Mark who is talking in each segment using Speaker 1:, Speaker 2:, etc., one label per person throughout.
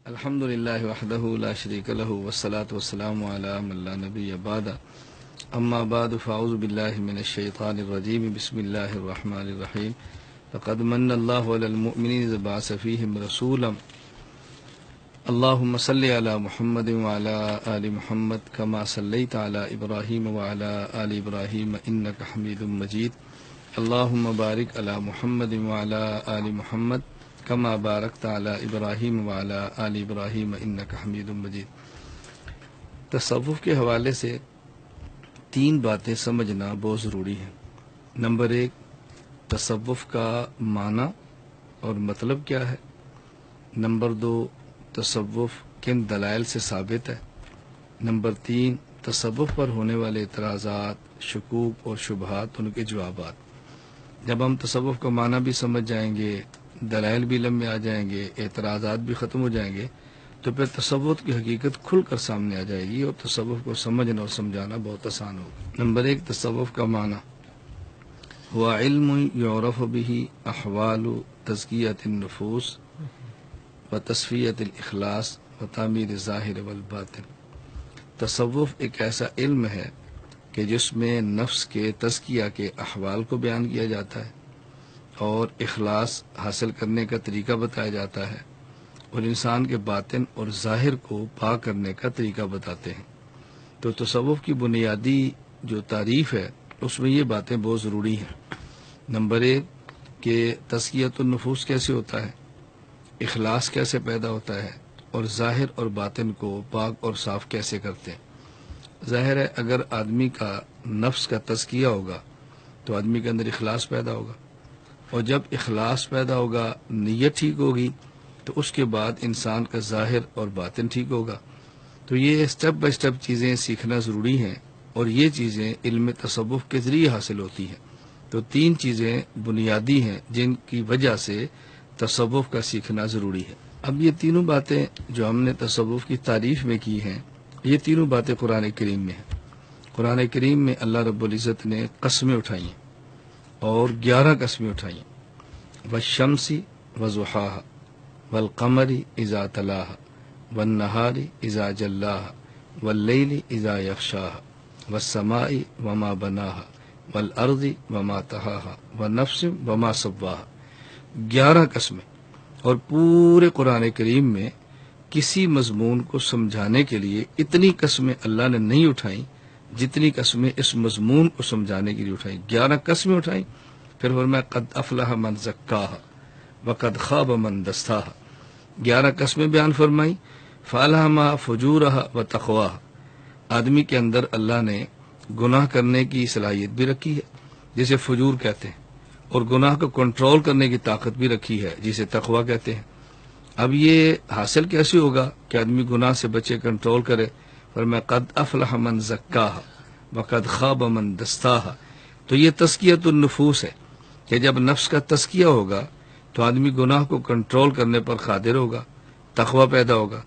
Speaker 1: الحمد للہ وحدہ لا شریک لہ والصلاة والسلام علی من لا نبی بعد اما بعد فاعوذ باللہ من الشیطان الرجیم بسم اللہ الرحمن الرحیم لقد من اللہ علی المؤمنین اذ بعث فیہم رسولا اللہم صلی علی محمد وعلی آل محمد کما صلیت علی ابراہیم وعلی آل ابراہیم انک حمید مجید اللہم بارک علی محمد وعلی آل محمد کما بارکت علی ابراہیم وعلی آل ابراہیم انک حمید مجید۔ تصوف کے حوالے سے تین باتیں سمجھنا بہت ضروری ہے۔ نمبر ایک، تصوف کا معنی اور مطلب کیا ہے۔ نمبر دو، تصوف کن دلائل سے ثابت ہے۔ نمبر تین، تصوف پر ہونے والے اعتراضات، شکوک اور شبہات، ان کے جوابات۔ جب ہم تصوف کا معنی بھی سمجھ جائیں گے، دلائل بھی لمبے آ جائیں گے، اعتراضات بھی ختم ہو جائیں گے، تو پھر تصوف کی حقیقت کھل کر سامنے آ جائے گی اور تصوف کو سمجھنا اور سمجھانا بہت آسان ہوگا۔ نمبر ایک، تصوف کا معنی ہوا علم یعرف به احوال تزکیۃ النفوس و تصفیۃ الاخلاص و تعمیر الظاہر والباطن۔ تصوف ایک ایسا علم ہے کہ جس میں نفس کے تزکیہ کے احوال کو بیان کیا جاتا ہے اور اخلاص حاصل کرنے کا طریقہ بتایا جاتا ہے، اور انسان کے باطن اور ظاہر کو پاک کرنے کا طریقہ بتاتے ہیں۔ تو تصوف کی بنیادی جو تعریف ہے اس میں یہ باتیں بہت ضروری ہیں۔ نمبر ایک کہ تزکیۃ النفوس کیسے ہوتا ہے، اخلاص کیسے پیدا ہوتا ہے، اور ظاہر اور باطن کو پاک اور صاف کیسے کرتے ہیں۔ ظاہر ہے اگر آدمی کا نفس کا تزکیہ ہوگا تو آدمی کے اندر اخلاص پیدا ہوگا، اور جب اخلاص پیدا ہوگا، نیت ٹھیک ہوگی، تو اس کے بعد انسان کا ظاہر اور باطن ٹھیک ہوگا۔ تو یہ اسٹیپ بائی اسٹیپ چیزیں سیکھنا ضروری ہیں، اور یہ چیزیں علم تصوف کے ذریعے حاصل ہوتی ہیں۔ تو تین چیزیں بنیادی ہیں جن کی وجہ سے تصوف کا سیکھنا ضروری ہے۔ اب یہ تینوں باتیں جو ہم نے تصوف کی تعریف میں کی ہیں، یہ تینوں باتیں قرآن کریم میں ہیں۔ قرآن کریم میں اللہ رب العزت نے قسمیں اٹھائی ہیں، اور 11 قسمیں اٹھائیں، والشمس وضحاها والقمر اذا تلاها والنہار اذا جلاها واللیل اذا یغشاها والسماء وما بناها والارض وما طحاها ونفس وما سواها۔ 11 قسمیں، اور پورے قرآن کریم میں کسی مضمون کو سمجھانے کے لیے اتنی قسمیں اللہ نے نہیں اٹھائیں جتنی قسمیں اس مضمون کو سمجھانے کے لیے اٹھائیں۔ 11 قسمیں اٹھائیں، پھر فرمایا قد افلح من زکاها وقد خاب من دساها۔ 11 قسمیں بیان فرمائی، فالہمها فجورها وتقواها۔ آدمی کے اندر اللہ نے گناہ کرنے کی صلاحیت بھی رکھی ہے جسے فجور کہتے ہیں، اور گناہ کو کنٹرول کرنے کی طاقت بھی رکھی ہے جسے تقوی کہتے ہیں۔ اب یہ حاصل کیسے ہوگا کہ آدمی گناہ سے بچے، کنٹرول کرے؟ فرمایا قد افلح من زکاها وقد خاب من دساها۔ تو یہ تزکیۃ النفوس ہے کہ جب نفس کا تزکیہ ہوگا تو آدمی گناہ کو کنٹرول کرنے پر قادر ہوگا، تقوی پیدا ہوگا،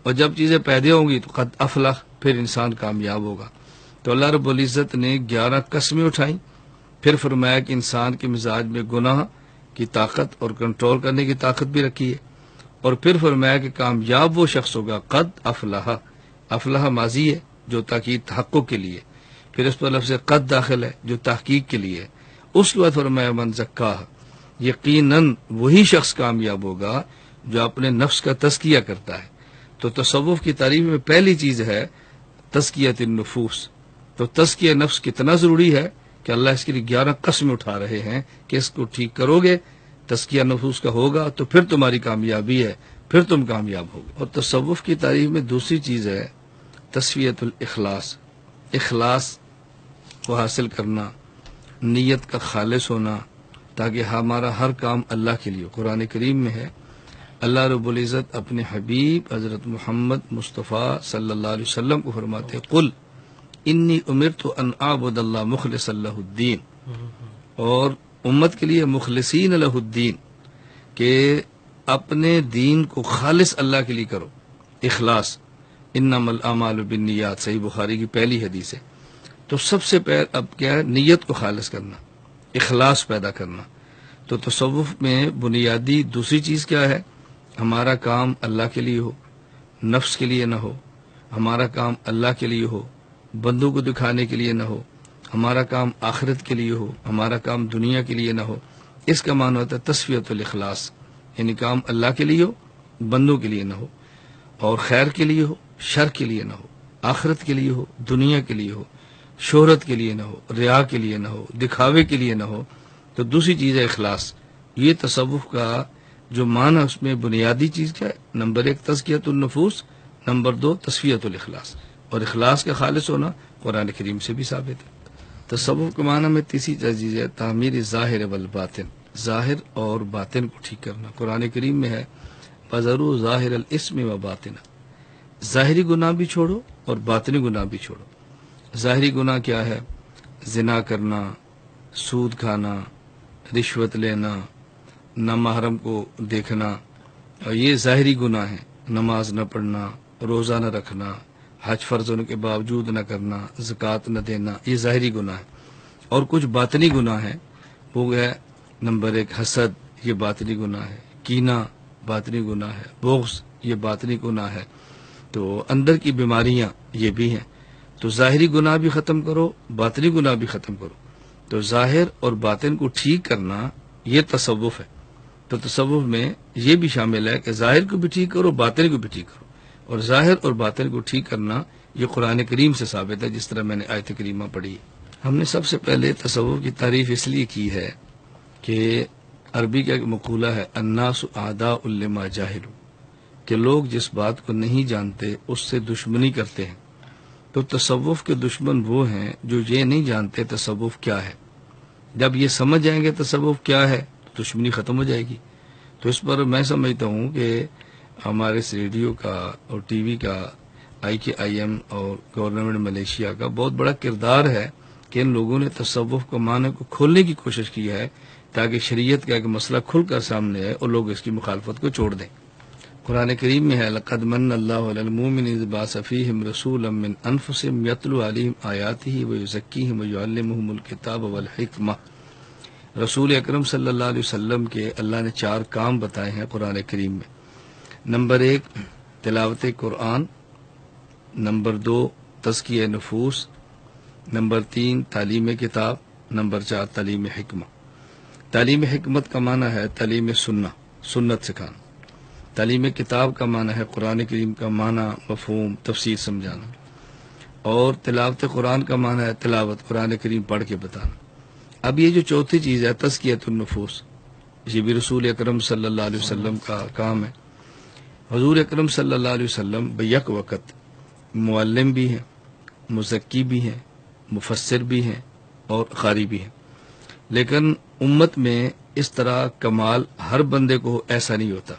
Speaker 1: اور جب چیزیں پیدا ہوں گی تو قد افلح، پھر انسان کامیاب ہوگا۔ تو اللہ رب العزت نے 11 قسمیں اٹھائیں، پھر فرمایا کہ انسان کے مزاج میں گناہ کی طاقت اور کنٹرول کرنے کی طاقت بھی رکھی ہے، اور پھر فرمایا کہ کامیاب وہ شخص ہوگا قد افلح۔ افلح ماضی ہے جو تاکید تحقق کے لیے، پھر اس پر لفظ قد داخل ہے جو تحقیق کے لیے۔ اس کے بعد فرمایا من زکاہ، یقیناً وہی شخص کامیاب ہوگا جو اپنے نفس کا تزکیہ کرتا ہے۔ تو تصوف کی تعریف میں پہلی چیز ہے تزکیۃ النفوس۔ تو تزکیہ نفس کتنا ضروری ہے کہ اللہ اس کے لیے 11 قسمیں اٹھا رہے ہیں کہ اس کو ٹھیک کرو گے، تزکیہ نفوس کا ہوگا تو پھر تمہاری کامیابی ہے، پھر تم کامیاب ہوگے۔ اور تصوف کی تعریف میں دوسری چیز ہے تصفیۃ الاخلاص۔ اخلاص کو حاصل کرنا، نیت کا خالص ہونا، تاکہ ہمارا ہر کام اللہ کے لیے ہو۔ قرآن کریم میں ہے اللہ رب العزت اپنے حبیب حضرت محمد مصطفیٰ صلی اللہ علیہ وسلم کو فرماتے قل انی امرت ان اعبد اللہ مخلصا لہ الدین، اور امت کے لیے مخلصین لہ الدین، کہ اپنے دین کو خالص اللہ کے لیے کرو، اخلاص۔ انما الاعمال بالنیات، صحیح بخاری کی پہلی حدیث ہے۔ تو سب سے پہلے اب کیا ہے؟ نیت کو خالص کرنا، اخلاص پیدا کرنا۔ تو تصوف میں بنیادی دوسری چیز کیا ہے؟ ہمارا کام اللہ کے لیے ہو، نفس کے لیے نہ ہو، ہمارا کام اللہ کے لیے ہو، بندوں کو دکھانے کے لیے نہ ہو، ہمارا کام آخرت کے لیے ہو، ہمارا کام دنیا کے لیے نہ ہو، اس کا معنی ہوتا ہے تصفیۃ الاخلاص، یعنی کام اللہ کے لیے ہو، بندوں کے لیے نہ ہو، اور خیر کے لیے ہو، شر کے لیے نہ ہو، آخرت کے لیے ہو، دنیا کے لیے ہو، شہرت کے لیے نہ ہو، ریا کے لیے نہ ہو، دکھاوے کے لیے نہ ہو۔ تو دوسری چیز ہے اخلاص۔ یہ تصوف کا جو معنی اس میں بنیادی چیز کیا ہے؟ نمبر 1 تزکیۃ النفوس، نمبر 2 تصفیۃ الاخلاص، اور اخلاص کا خالص ہونا قرآن کریم سے بھی ثابت ہے۔ تصوف کے معنی میں تیسری چیز ہے تعمیر ظاہر والباطن، ظاہر اور باطن کو ٹھیک کرنا۔ قرآن کریم میں ہے فَذَرُوا ظَاهِرَ الْإِثْمِ وَبَاطِنَهُ، ظاہری گناہ بھی چھوڑو اور باطنی گناہ بھی چھوڑو۔ ظاہری گناہ کیا ہے؟ زنا کرنا، سود کھانا، رشوت لینا، نامحرم کو دیکھنا، اور یہ ظاہری گناہ ہیں۔ نماز نہ پڑھنا، روزہ نہ رکھنا، حج فرض ہونے کے باوجود نہ کرنا، زکوٰۃ نہ دینا، یہ ظاہری گناہ ہے۔ اور کچھ باطنی گناہ ہیں، وہ ہے نمبر 1 حسد، یہ باطنی گناہ ہے، کینہ باطنی گناہ ہے، بغض یہ باطنی گناہ ہے۔ تو اندر کی بیماریاں یہ بھی ہیں۔ تو ظاہری گناہ بھی ختم کرو، باطنی گناہ بھی ختم کرو۔ تو ظاہر اور باطن کو ٹھیک کرنا یہ تصوف ہے۔ تو تصوف میں یہ بھی شامل ہے کہ ظاہر کو بھی ٹھیک کرو، باطن کو بھی ٹھیک کرو، اور ظاہر اور باطن کو ٹھیک کرنا یہ قرآن کریم سے ثابت ہے، جس طرح میں نے آیت کریمہ پڑھی۔ ہم نے سب سے پہلے تصوف کی تعریف اس لیے کی ہے کہ عربی کا ایک مقولہ ہے الناس اعداء لما جاہلوا، کہ لوگ جس بات کو نہیں جانتے اس سے دشمنی کرتے ہیں۔ تو تصوف کے دشمن وہ ہیں جو یہ نہیں جانتے تصوف کیا ہے۔ جب یہ سمجھ جائیں گے تصوف کیا ہے تو دشمنی ختم ہو جائے گی۔ تو اس پر میں سمجھتا ہوں کہ ہمارے اس ریڈیو کا اور ٹی وی کا، IKIM اور گورنمنٹ ملیشیا کا بہت بڑا کردار ہے کہ ان لوگوں نے تصوف کو معنی کو کھولنے کی کوشش کی ہے، تاکہ شریعت کا ایک مسئلہ کھل کر سامنے آئے اور لوگ اس کی مخالفت کو چھوڑ دیں۔ قرآن کریم میں ہے لقد من اللہ علی المؤمنین اذ بعث فیہم رسولا من انفسہم یتلو علیہم آیاتہ ویزکیہم ویعلمہم الکتاب والحکمہ۔ رسول اکرم صلی اللہ علیہ وسلم کے اللہ نے 4 کام بتائے ہیں قرآن کریم میں۔ نمبر 1 تلاوت قرآن، نمبر 2 تزکیہ نفوس، نمبر 3 تعلیم کتاب، نمبر 4 تعلیم حکمہ۔ تعلیم حکمت کا معنی ہے تعلیم سنت سکھانا۔ تعلیم کتاب کا معنی ہے قرآن کریم کا معنی، مفہوم، تفسیر سمجھانا۔ اور تلاوت قرآن کا معنی ہے تلاوت قرآن کریم پڑھ کے بتانا۔ اب یہ جو چوتھی چیز ہے تزکیۃ النفوس، یہ بھی رسول اکرم صلی اللہ علیہ وسلم کا کام ہے۔ حضور اکرم صلی اللہ علیہ وسلم بیک وقت معلم بھی ہیں، مزکی بھی ہیں، مفسر بھی ہیں اور قاری بھی ہیں، لیکن امت میں اس طرح کمال ہر بندے کو ایسا نہیں ہوتا۔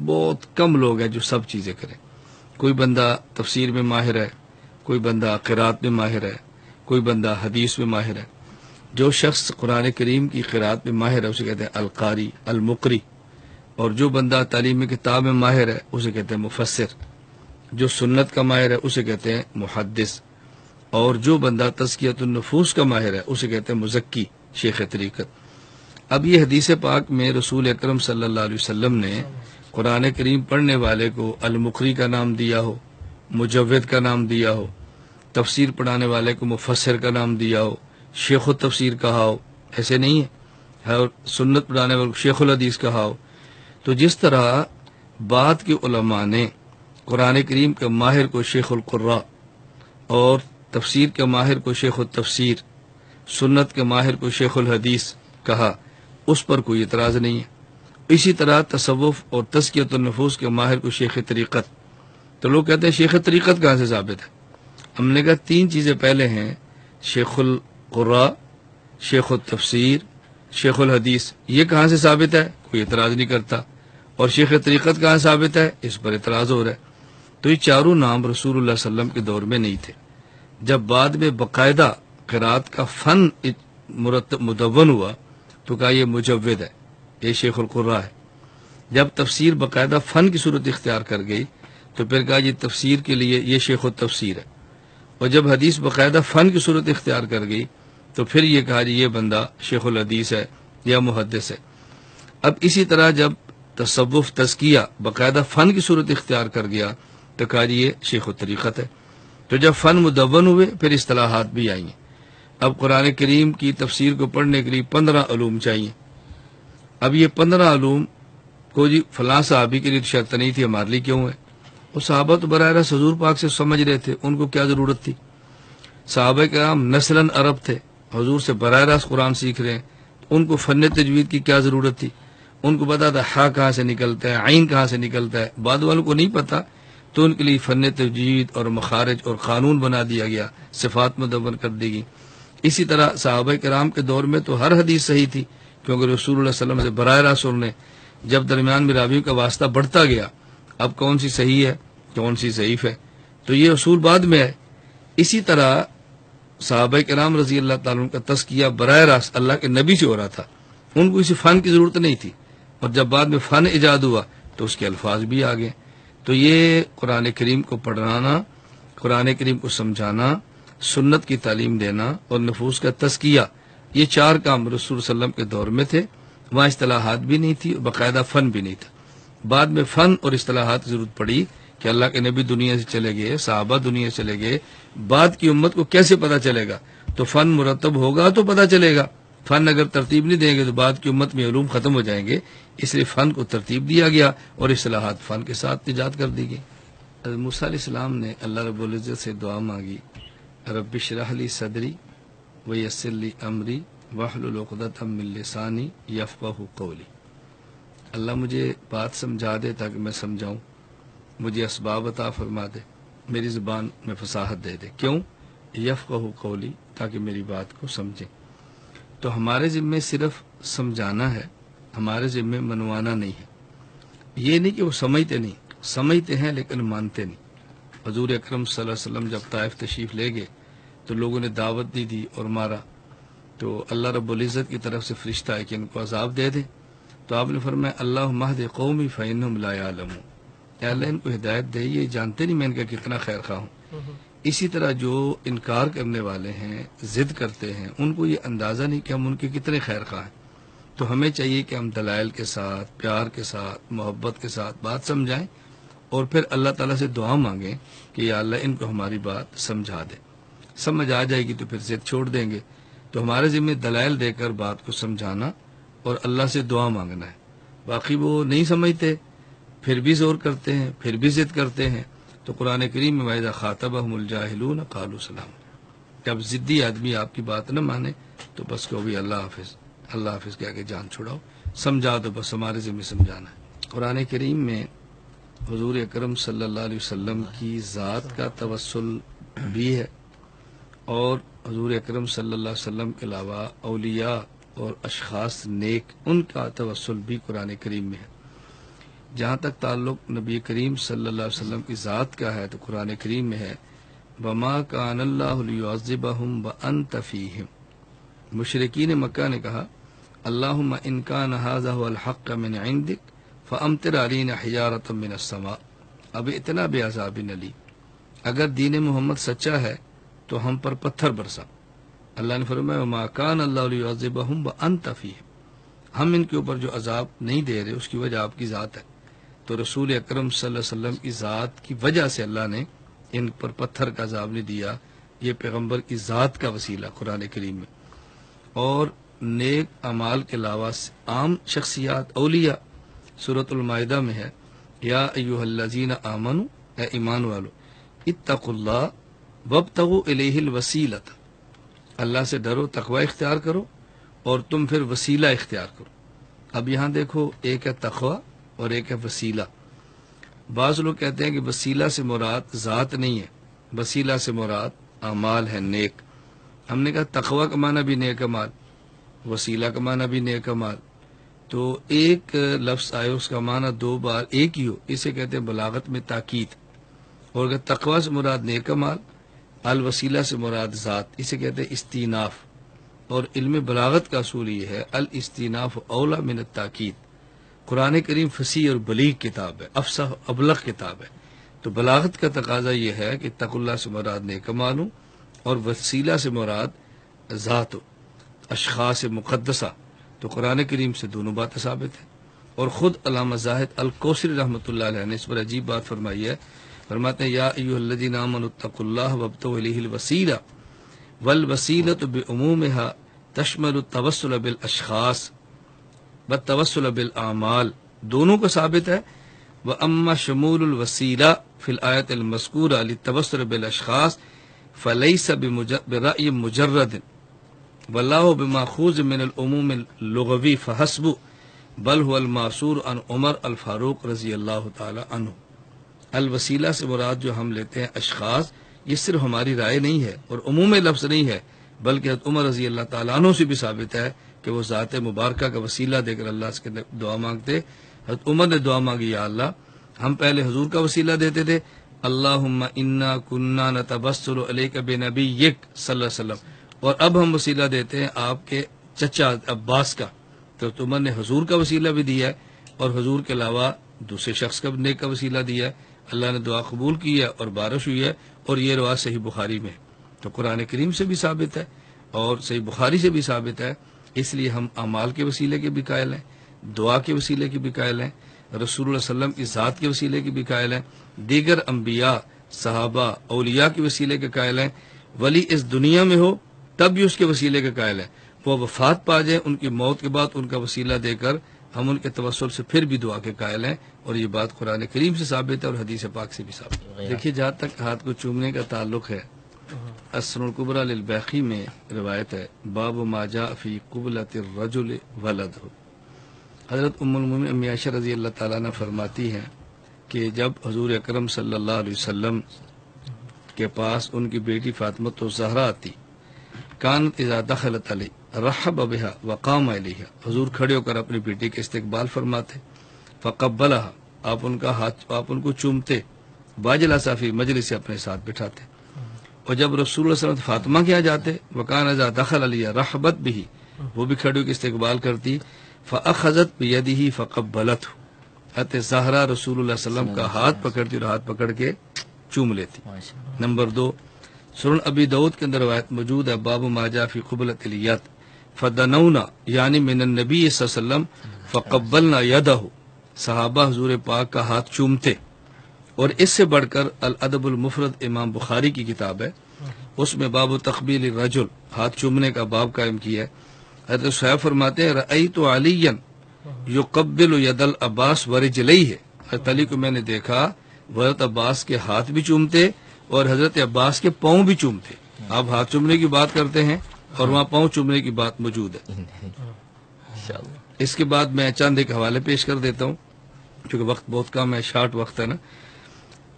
Speaker 1: بہت کم لوگ ہیں جو سب چیزیں کریں۔ کوئی بندہ تفسیر میں ماہر ہے، کوئی بندہ قرات میں ماہر ہے، کوئی بندہ حدیث میں ماہر ہے۔ جو شخص قرآن کریم کی قرات میں ماہر ہے اسے کہتے ہیں القاری، المقری، اور جو بندہ تعلیم کتاب میں ماہر ہے اسے کہتے ہیں مفسر، جو سنت کا ماہر ہے اسے کہتے ہیں محدث، اور جو بندہ تزکیۃ النفوس کا ماہر ہے اسے کہتے ہیں مزکی، شیخ طریقت۔ اب یہ حدیث پاک میں رسول اکرم صلی اللہ علیہ وسلم نے قرآن کریم پڑھنے والے کو المقری کا نام دیا ہو، مجود کا نام دیا ہو، تفسیر پڑھانے والے کو مفسر کا نام دیا ہو، شیخ التفسیر کہا ہو، ایسے نہیں ہے، اور سنت پڑھانے والے کو شیخ الحدیث کہا ہو۔ تو جس طرح بعد کے علماء نے قرآن کریم کے ماہر کو شیخ القراء اور تفسیر کے ماہر کو شیخ التفسیر، سنت کے ماہر کو شیخ الحدیث کہا، اس پر کوئی اعتراض نہیں ہے۔ اسی طرح تصوف اور تزکیۃ النفوس کے ماہر کو شیخ طریقت۔ تو لوگ کہتے ہیں شیخ طریقت کہاں سے ثابت ہے؟ ہم نے کہا 3 چیزیں پہلے ہیں، شیخ القراء، شیخ التفسیر، شیخ الحدیث، یہ کہاں سے ثابت ہے؟ کوئی اعتراض نہیں کرتا۔ اور شیخ طریقت کہاں ثابت ہے؟ اس پر اعتراض ہو رہا ہے۔ تو یہ چاروں نام رسول اللہ صلی اللہ علیہ وسلم کے دور میں نہیں تھے۔ جب بعد میں باقاعدہ قرات کا فن مدون ہوا تو کہا یہ مجود ہے، یہ شیخ القراء ہے۔ جب تفسیر باقاعدہ فن کی صورت اختیار کر گئی تو پھر کہا یہ تفسیر کے لیے یہ شیخ التفسیر ہے۔ اور جب حدیث باقاعدہ فن کی صورت اختیار کر گئی تو پھر یہ کہا یہ بندہ شیخ الحدیث ہے یا محدث ہے۔ اب اسی طرح جب تصوف تزکیہ باقاعدہ فن کی صورت اختیار کر گیا تکاری یہ شیخ و طریقت ہے۔ تو جب فن مدون ہوئے پھر اصطلاحات بھی آئی ہیں۔ اب قرآن کریم کی تفسیر کو پڑھنے کے لیے 15 علوم چاہیے۔ اب یہ 15 علوم کو جی فلاں صحابی کے لیے شرط نہیں تھی، ہمارے لیے کیوں ہے؟ وہ صحابہ تو براہ راست حضور پاک سے سمجھ رہے تھے، ان کو کیا ضرورت تھی؟ صحابہ کرام نسلاً عرب تھے، حضور سے براہ راست قرآن سیکھ رہے ہیں، ان کو فن تجوید کی کیا ضرورت تھی؟ ان کو پتا تھا ہا کہاں سے نکلتا ہے، عین کہاں سے نکلتا ہے، بعد والوں کو نہیں پتا، تو ان کے لیے فن تجوید اور مخارج اور قانون بنا دیا گیا، صفات مدون کر دی گئی۔ اسی طرح صحابہ کرام کے دور میں تو ہر حدیث صحیح تھی، کیونکہ رسول اللہ صلی اللہ علیہ وسلم سے براہ راست سننے۔ جب درمیان میں راویوں کا واسطہ بڑھتا گیا، اب کون سی صحیح ہے کون سی ضعیف ہے، تو یہ اصول بعد میں ہے۔ اسی طرح صحابہ کرام رضی اللہ تعالیٰ عنہ کا تزکیہ براہ راست اللہ کے نبی سے ہو رہا تھا، ان کو کسی فن کی ضرورت نہیں تھی، اور جب بعد میں فن ایجاد ہوا تو اس کے الفاظ بھی آ گئے۔ تو یہ قرآن کریم کو پڑھانا، قرآن کریم کو سمجھانا، سنت کی تعلیم دینا اور نفوس کا تزکیہ، یہ 4 کام رسول صلی اللہ علیہ وسلم کے دور میں تھے۔ وہاں اصطلاحات بھی نہیں تھی اور باقاعدہ فن بھی نہیں تھا۔ بعد میں فن اور اصطلاحات کی ضرورت پڑی کہ اللہ کے نبی دنیا سے چلے گئے، صحابہ دنیا سے چلے گئے، بعد کی امت کو کیسے پتہ چلے گا؟ تو فن مرتب ہوگا تو پتہ چلے گا، فن اگر ترتیب نہیں دیں گے تو بعد کی امت میں علوم ختم ہو جائیں گے، اس لیے فن کو ترتیب دیا گیا اور اصطلاحات فن کے ساتھ ایجاد کر دی گئی۔ حضرت موسیٰ علیہ السلام نے اللہ رب العزت سے دعا مانگی، رب اشرح لی صدری ویسر لی امری واحلل عقدۃ من لسانی یفقہوا قولی۔ اللہ مجھے بات سمجھا دے تاکہ میں سمجھاؤں، مجھے اسباب عطا فرما دے، میری زبان میں فصاحت دے دے۔ کیوں؟ یفقہوا قولی، تاکہ میری بات کو سمجھیں۔ تو ہمارے ذمے صرف سمجھانا ہے، ہمارے ذمے منوانا نہیں ہے۔ یہ نہیں کہ وہ سمجھتے نہیں، سمجھتے ہیں لیکن مانتے نہیں۔ حضور اکرم صلی اللہ علیہ وسلم جب طائف تشریف لے گئے تو لوگوں نے دعوت دی اور مارا، تو اللہ رب العزت کی طرف سے فرشتہ ہے کہ ان کو عذاب دے دے، تو آپ نے فرمایا اللہم اہد قومی فإنہم لا یعلمون، اے اللہ ان کو ہدایت دے، یہ جانتے نہیں میں ان کا کتنا خیر خواہ ہوں۔ اسی طرح جو انکار کرنے والے ہیں، ضد کرتے ہیں، ان کو یہ اندازہ نہیں کہ ہم ان کے کتنے خیر خواہ ہیں۔ تو ہمیں چاہیے کہ ہم دلائل کے ساتھ، پیار کے ساتھ، محبت کے ساتھ بات سمجھائیں اور پھر اللہ تعالیٰ سے دعا مانگیں کہ یا اللہ ان کو ہماری بات سمجھا دے۔ سمجھ آ جائے گی تو پھر ضد چھوڑ دیں گے۔ تو ہمارے ذمہ دلائل دے کر بات کو سمجھانا اور اللہ سے دعا مانگنا ہے۔ باقی وہ نہیں سمجھتے، پھر بھی زور کرتے ہیں، پھر بھی ضد کرتے ہیں۔ تو قرآن کریم میں وَإِذَا خَاطَبَهُمُ الْجَاهِلُونَ قَالُوا سَلَامًا، جب ضدی آدمی آپ کی بات نہ مانے تو بس کہو بھی اللہ حافظ، اللہ حافظ کہہ کے جان چھڑاؤ، سمجھا دو، بس ہمارے ذمہ سمجھانا ہے۔ قرآن کریم میں حضور اکرم صلی اللہ علیہ وسلم کی ذات کا توسل بھی ہے، اور حضور اکرم صلی اللہ علیہ وسلم کے علاوہ اولیاء اور اشخاص نیک، ان کا توسل بھی قرآن کریم میں ہے۔ جہاں تک تعلق نبی کریم صلی اللہ علیہ وسلم کی ذات کا ہے تو قرآن کریم میں ہے وَمَا كَانَ اللَّهُ لِيُعَذِّبَهُمْ وَأَنْتَ فِيهِمْ۔ مشرکین مکہ نے کہا اللہم ان کان ھذا ھو الحق من عندک فامطر علینا حجارۃ من السماء اب اتنا بعذاب الیم، اگر دین محمد سچا ہے تو ہم پر پتھر برسا۔ اللہ نے فرمایا وما کان اللہ لیعذبہم وانت فیہم، ہم ان کے اوپر جو عذاب نہیں دے رہے اس کی وجہ آپ کی ذات ہے۔ تو رسول اکرم صلی اللہ علیہ وسلم کی ذات کی وجہ سے اللہ نے ان پر پتھر کا عذاب نہیں دیا، یہ پیغمبر کی ذات کا وسیلہ قرآن کریم میں۔ اور نیک اعمال کے علاوہ عام شخصیات اولیاء سورۃ المائدہ میں ہے یا ایھا الذین آمنوا، اے ایمان والو، اتقوا اللہ وابتغوا الیہ الوسیلۃ، اللہ سے ڈرو، تقوی اختیار کرو اور تم پھر وسیلہ اختیار کرو۔ اب یہاں دیکھو، ایک ہے تقوی اور ایک ہے وسیلہ۔ بعض لوگ کہتے ہیں کہ وسیلہ سے مراد ذات نہیں ہے، وسیلہ سے مراد اعمال ہے نیک۔ ہم نے کہا تقوی کا معنی بھی نیک اعمال، وسیلہ کا معنی بھی نیک اعمال، تو ایک لفظ آئے اس کا معنی 2 بار ایک ہی ہو، اسے کہتے ہیں بلاغت میں تاکید۔ اور اگر تقوی سے مراد نیک اعمال، الوسیلہ سے مراد ذات، اسے کہتے ہیں استیناف۔ اور علم بلاغت کا اصول یہ ہے الاستیناف اولا من التاکید۔ قرآن کریم فصیح اور بلیغ کتاب ہے، افصح و ابلغ کتاب ہے، تو بلاغت کا تقاضا یہ ہے کہ تقوی اللہ سے مراد نیک اعمال ہوں اور وسیلہ سے مراد ذات ہو، اشخاص مقدسہ۔ تو قرآن کریم سے دونوں باتیں ثابت ہیں۔ اور خود علامہ زاہد الکوثری رحمۃ اللہ علیہ نے اس پر عجیب بات فرمائی ہے فرماتے ہیں یا ایھا الذین آمنوا اتقوا اللہ وابتغوا الیہ الوسیلہ والوسیلۃ بعمومها تشمل التوسل بالاشخاص والتوسل بالاعمال، دونوں کو ثابت ہے. واما شمول الوسیلہ فی الآیۃ المذکورہ للتوسل بالاشخاص فلیس برأی مجرد واللہ بماخوذ من العموم اللغوی فحسب بل هو الماثور عن عمر الفاروق رضی اللہ تعالی عنہ. الوسیلہ سے مراد جو ہم لیتے ہیں اشخاص، یہ صرف ہماری رائے نہیں ہے اور عموم لفظ نہیں ہے، بلکہ حضرت عمر رضی اللہ تعالیٰ عنہ سے بھی ثابت ہے کہ وہ ذات مبارکہ کا وسیلہ دے کر اللہ سے دعا مانگتے. حضرت عمر نے دعا مانگی یا اللہ ہم پہلے حضور کا وسیلہ دیتے تھے، اللہم انا کننا نتبسل الیک بنبیک صلی اللہ علیہ وسلم، اور اب ہم وسیلہ دیتے ہیں آپ کے چچا عباس کا. تو حضرت عمر نے حضور کا وسیلہ بھی دیا ہے اور حضور کے علاوہ دوسرے شخص کا نیک کا وسیلہ دیا ہے. اللہ نے دعا قبول کی ہے اور بارش ہوئی ہے، اور یہ روایت صحیح بخاری میں، تو قرآن کریم سے بھی ثابت ہے اور صحیح بخاری سے بھی ثابت ہے. اس لیے ہم اعمال کے وسیلے کے بھی قائل ہیں، دعا کے وسیلے کے بھی قائل ہیں، رسول اللہ صلی اللہ علیہ وسلم کی ذات کے وسیلے کے بھی قائل ہیں، دیگر انبیاء صحابہ اولیاء کے وسیلے کے قائل ہیں. ولی اس دنیا میں ہو تب بھی اس کے وسیلے کے قائل ہیں، وہ وفات پا جائیں ان کی موت کے بعد ان کا وسیلہ دے کر ہم ان کے توسل سے پھر بھی دعا کے قائل ہیں، اور یہ بات قرآن کریم سے ثابت ہے اور حدیث پاک سے بھی ثابت ہے. دیکھیے جہاں تک ہاتھ کو چومنے کا تعلق ہے، السنن الکبریٰ للبیہقی میں روایت ہے باب ما جاء فی قبلۃ الرجل ولدہ. حضرت ام المومنین امی عائشہ رضی اللہ تعالیٰ عنہ فرماتی ہیں کہ جب حضور اکرم صلی اللہ علیہ وسلم کے پاس ان کی بیٹی فاطمہ الزہرا آتی، کانت اذا دخلت علی رحب بها وقام الیہا، حضور کھڑے ہو کر اپنی بیٹی کے استقبال فرماتے، فقبلها، آپ ان کو چومتے، واجلس فی مجلس سے اپنے ساتھ بٹھاتے. اور جب رسول اللہ صلی اللہ علیہ وسلم فاطمہ کے یہاں جاتے، وکان اذا دخل علی رحبت به، وہ بھی کھڑے ہو کے استقبال کرتی، فاخذت بیدہ فقبلته، حضرت زہرا رسول اللہ صلی اللہ علیہ وسلم کا ہاتھ پکڑتی اور ہاتھ پکڑ کے چوم لیتی. نمبر 2، سنن ابی داؤد کے اندر روایت موجود ہے باب ما جاء فی قبلۃ الیت فدنونا، یعنی من النبی صلی اللہ علیہ وسلم فقبلنا یدہ، صحابہ حضور پاک کا ہاتھ چومتے. اور اس سے بڑھ کر الادب المفرد امام بخاری کی کتاب ہے، اس میں باب تقبیل الرجل، ہاتھ چومنے کا باب قائم کیا ہے. حضرت صحیح فرماتے ہیں رأیت علیا یقبل ید العباس ورجلیہ، حضرت علی کو میں نے دیکھا وہ حضرت عباس کے ہاتھ بھی چومتے اور حضرت عباس کے پاؤں بھی چومتے. آپ ہاتھ چومنے کی بات کرتے ہیں اور وہاں پاؤں چومنے کی بات موجود ہے. اس کے بعد میں چند ایک حوالے پیش کر دیتا ہوں کیونکہ وقت بہت کم ہے، شارٹ وقت ہے نا.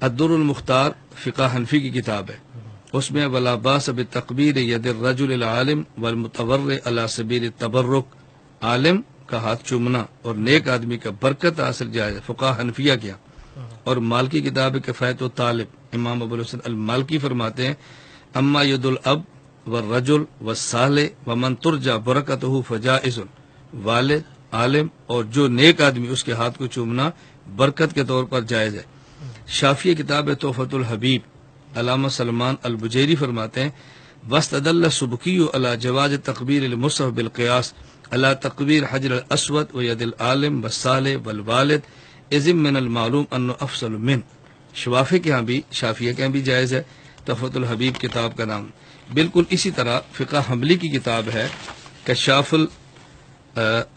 Speaker 1: الدر المختار فقہ حنفی کی کتاب ہے، اس میں ولا باس بتقبیر ید الرجل العالم والمتورع علی سبیل التبرک، عالم کا ہاتھ چومنا اور نیک آدمی کا برکت حاصل جائز ہے فقہ حنفیہ کیا. اور مالکی کتاب کفایت و طالب، امام ابو الحسن المالکی فرماتے ہیں اما ید الاب والرجل والصالح ومن ترجى برکتہ فجائز، والد، عالم اور جو نیک آدمی اس کے ہاتھ کو چومنا برکت کے طور پر جائز ہے. شافعی کتاب تحفۃ الحبیب، علامہ سلمان البجیری فرماتے ہیں واستدل السبکی علی جواز تقبیر المصحف بالقیاس علی تقبیر حجر الاسود وید العالم والصالح والوالد اذ من المعلوم انه افضل من. شافعی کے ہاں بھی جائز ہے. تحفۃ الحبیب کتاب کا نام. بالکل اسی طرح فقہ حنبلی کی کتاب ہے کشاف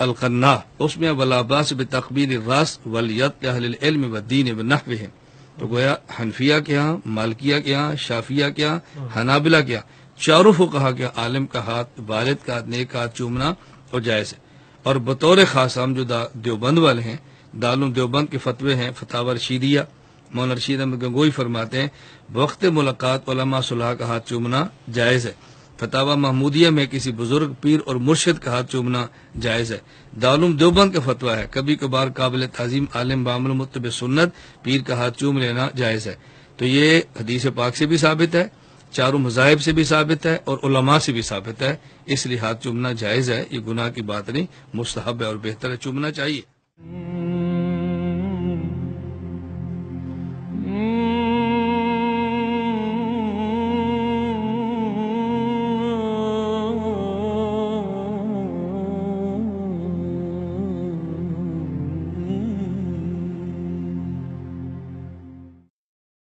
Speaker 1: القناع، اس میں ولا باس بتقبیر الراس والید اہل العلم والدین ونحوہم. تو گویا حنفیہ کے ہاں، مالکیہ کے ہاں، شافعیہ کے ہاں، حنابلہ کے ہاں، چاروں فقہا کے عالم کا ہاتھ، والد کا ہاتھ، نیک ہاتھ چومنا اور جائز ہے. اور بطور خاص ہم جو دیوبند والے ہیں، دارالعلوم دیوبند کے فتوے ہیں فتاوی رشیدیہ، مولانا رشید احمد گنگوئی فرماتے ہیں وقت ملاقات علماء صلحاء کا ہاتھ چومنا جائز ہے. فتاوی محمودیہ میں کسی بزرگ پیر اور مرشد کا ہاتھ چومنا جائز ہے. دارالعلوم دیوبند کا فتویٰ ہے کبھی کبھار قابل تعظیم عالم بعمل متبع سنت پیر کا ہاتھ چوم لینا جائز ہے. تو یہ حدیث پاک سے بھی ثابت ہے، چاروں مذاہب سے بھی ثابت ہے اور علماء سے بھی ثابت ہے، اس لیے ہاتھ چومنا جائز ہے. یہ گناہ کی بات نہیں، مستحب ہے اور بہتر ہے، چومنا چاہیے.